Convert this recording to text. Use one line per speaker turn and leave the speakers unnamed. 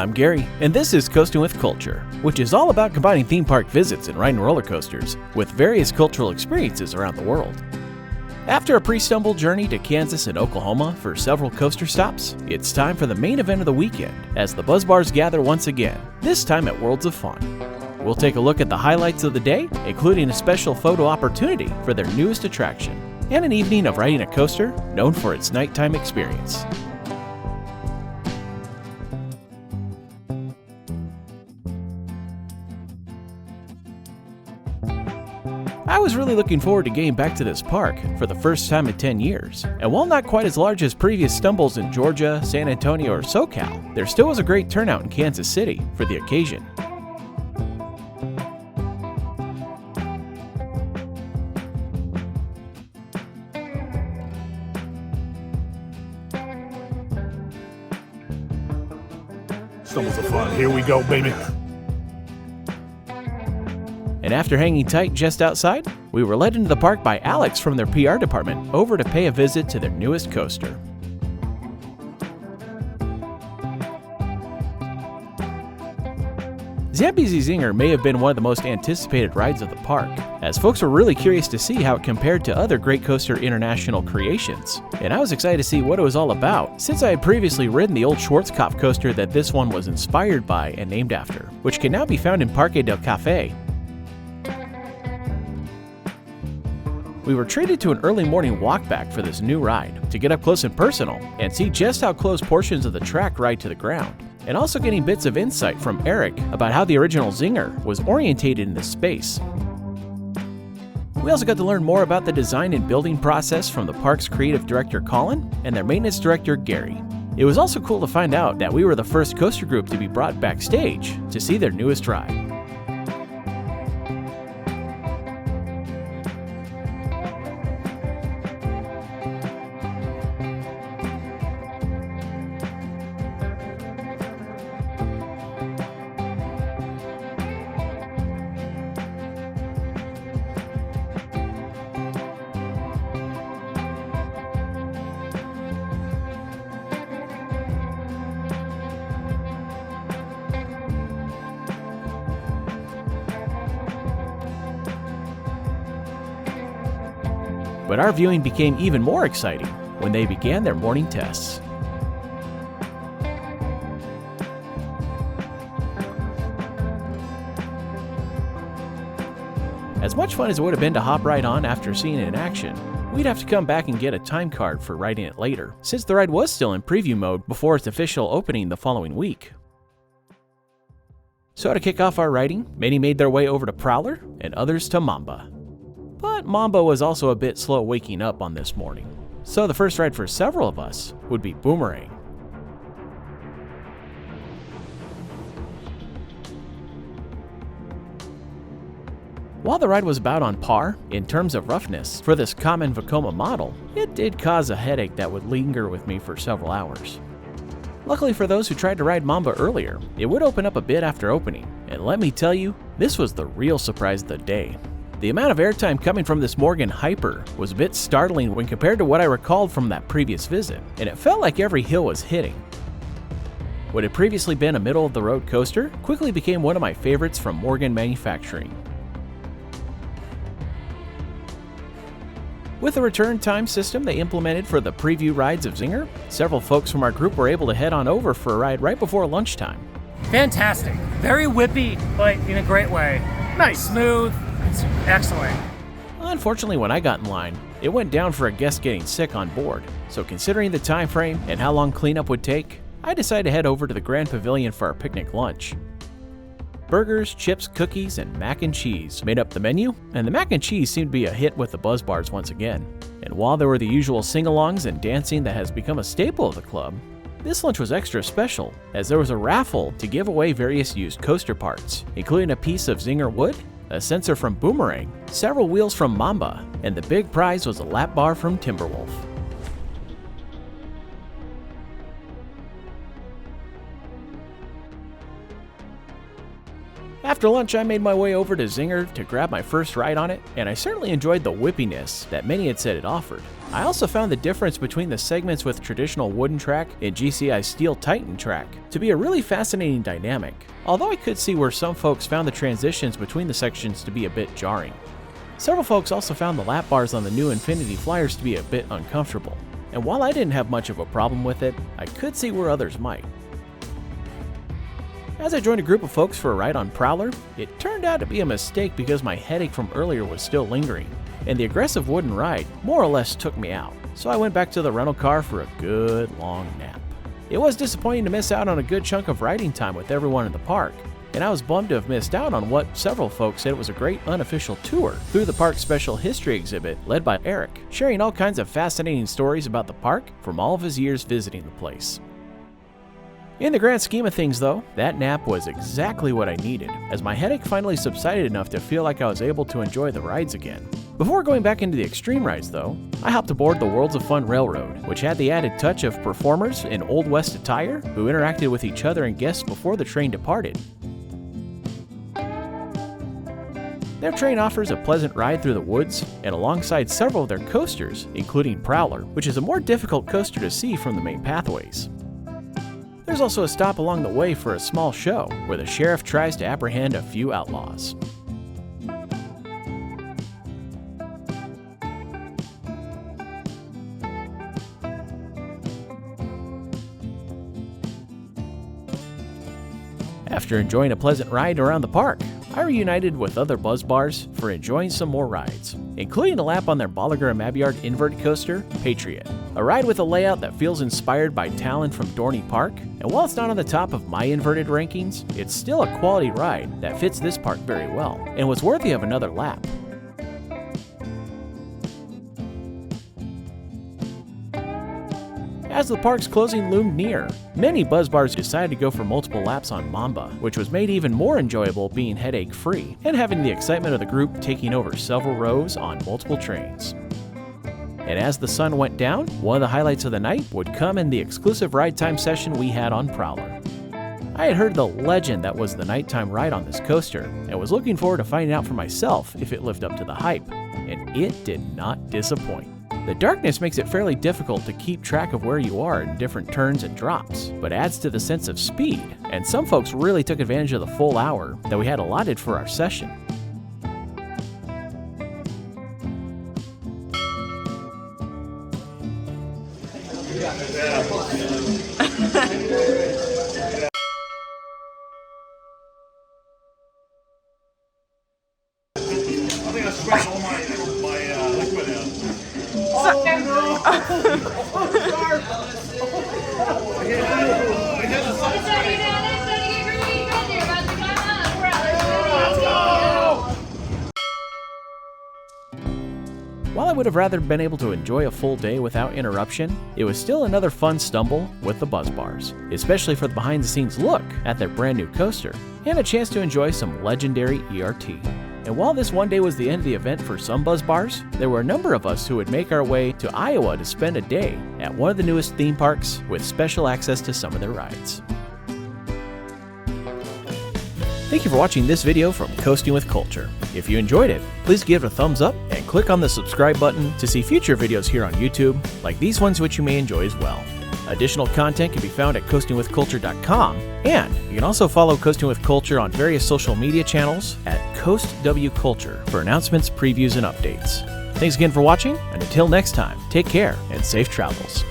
I'm Gary, and this is Coasting with Culture, which is all about combining theme park visits and riding roller coasters with various cultural experiences around the world. After a pre-stumble journey to Kansas and Oklahoma for several coaster stops, it's time for the main event of the weekend as the Buzz Bars gather once again, this time at Worlds of Fun. We'll take a look at the highlights of the day, including a special photo opportunity for their newest attraction, and an evening of riding a coaster known for its nighttime experience. I was really looking forward to getting back to this park for the first time in 10 years, and while not quite as large as previous stumbles in Georgia, San Antonio, or SoCal, there still was a great turnout in Kansas City for the occasion.
Stumbles of fun, here we go, baby.
And after hanging tight just outside, we were led into the park by Alex from their PR department over to pay a visit to their newest coaster. Zambezi Zinger may have been one of the most anticipated rides of the park, as folks were really curious to see how it compared to other Great Coaster International creations. And I was excited to see what it was all about, since I had previously ridden the old Schwarzkopf coaster that this one was inspired by and named after, which can now be found in Parque del Café. We were treated to an early morning walkback for this new ride to get up close and personal and see just how close portions of the track ride to the ground, and also getting bits of insight from Eric about how the original Zinger was orientated in this space. We also got to learn more about the design and building process from the park's creative director Colin and their maintenance director Gary. It was also cool to find out that we were the first coaster group to be brought backstage to see their newest ride. But our viewing became even more exciting when they began their morning tests. As much fun as it would have been to hop right on after seeing it in action, we'd have to come back and get a time card for riding it later, since the ride was still in preview mode before its official opening the following week. So to kick off our riding, many made their way over to Prowler and others to Mamba. But Mamba was also a bit slow waking up on this morning, so the first ride for several of us would be Boomerang. While the ride was about on par in terms of roughness for this common Vekoma model, it did cause a headache that would linger with me for several hours. Luckily for those who tried to ride Mamba earlier, it would open up a bit after opening, and let me tell you, this was the real surprise of the day. The amount of airtime coming from this Morgan Hyper was a bit startling when compared to what I recalled from that previous visit, and it felt like every hill was hitting. What had previously been a middle-of-the-road coaster quickly became one of my favorites from Morgan Manufacturing. With the return time system they implemented for the preview rides of Zinger, several folks from our group were able to head on over for a ride right before lunchtime.
Fantastic. Very whippy, but in a great way. Nice. Smooth. It's excellent.
Unfortunately, when I got in line, it went down for a guest getting sick on board, so considering the time frame and how long cleanup would take, I decided to head over to the Grand Pavilion for our picnic lunch. Burgers, chips, cookies, and mac and cheese made up the menu, and the mac and cheese seemed to be a hit with the Buzz Bars once again. And while there were the usual sing-alongs and dancing that has become a staple of the club, this lunch was extra special, as there was a raffle to give away various used coaster parts, including a piece of Zinger wood, a sensor from Boomerang, several wheels from Mamba, and the big prize was a lap bar from Timberwolf. After lunch, I made my way over to Zinger to grab my first ride on it, and I certainly enjoyed the whippiness that many had said it offered. I also found the difference between the segments with traditional wooden track and GCI's Steel Titan track to be a really fascinating dynamic, although I could see where some folks found the transitions between the sections to be a bit jarring. Several folks also found the lap bars on the new Infinity Flyers to be a bit uncomfortable, and while I didn't have much of a problem with it, I could see where others might. As I joined a group of folks for a ride on Prowler, it turned out to be a mistake because my headache from earlier was still lingering, and the aggressive wooden ride more or less took me out, so I went back to the rental car for a good long nap. It was disappointing to miss out on a good chunk of riding time with everyone in the park, and I was bummed to have missed out on what several folks said was a great unofficial tour through the park's special history exhibit led by Eric, sharing all kinds of fascinating stories about the park from all of his years visiting the place. In the grand scheme of things though, that nap was exactly what I needed, as my headache finally subsided enough to feel like I was able to enjoy the rides again. Before going back into the extreme rides though, I hopped aboard the Worlds of Fun Railroad, which had the added touch of performers in Old West attire who interacted with each other and guests before the train departed. Their train offers a pleasant ride through the woods and alongside several of their coasters, including Prowler, which is a more difficult coaster to see from the main pathways. There's also a stop along the way for a small show where the sheriff tries to apprehend a few outlaws. After enjoying a pleasant ride around the park, I reunited with other Buzz Bars for enjoying some more rides, including a lap on their Bolliger and Mabyard invert coaster, Patriot. A ride with a layout that feels inspired by Talon from Dorney Park, and while it's not on the top of my inverted rankings, it's still a quality ride that fits this park very well, and was worthy of another lap. As the park's closing loomed near, many Buzz Bars decided to go for multiple laps on Mamba, which was made even more enjoyable being headache-free and having the excitement of the group taking over several rows on multiple trains. And as the sun went down, one of the highlights of the night would come in the exclusive ride time session we had on Prowler. I had heard the legend that was the nighttime ride on this coaster, and was looking forward to finding out for myself if it lived up to the hype, and it did not disappoint. The darkness makes it fairly difficult to keep track of where you are in different turns and drops, but adds to the sense of speed, and some folks really took advantage of the full hour that we had allotted for our session.
I think I spread all my liquid out.
While I would have rather been able to enjoy a full day without interruption, it was still another fun stumble with the Buzz Bars, especially for the behind-the-scenes look at their brand new coaster, and a chance to enjoy some legendary ERT. And while this one day was the end of the event for some Buzz Bars, there were a number of us who would make our way to Iowa to spend a day at one of the newest theme parks with special access to some of their rides. Thank you for watching this video from Coasting with Culture. If you enjoyed it, please give it a thumbs up and click on the subscribe button to see future videos here on YouTube, like these ones which you may enjoy as well. Additional content can be found at coastingwithculture.com, and you can also follow Coasting with Culture on various social media channels at CoastWCulture for announcements, previews, and updates. Thanks again for watching, and until next time, take care and safe travels.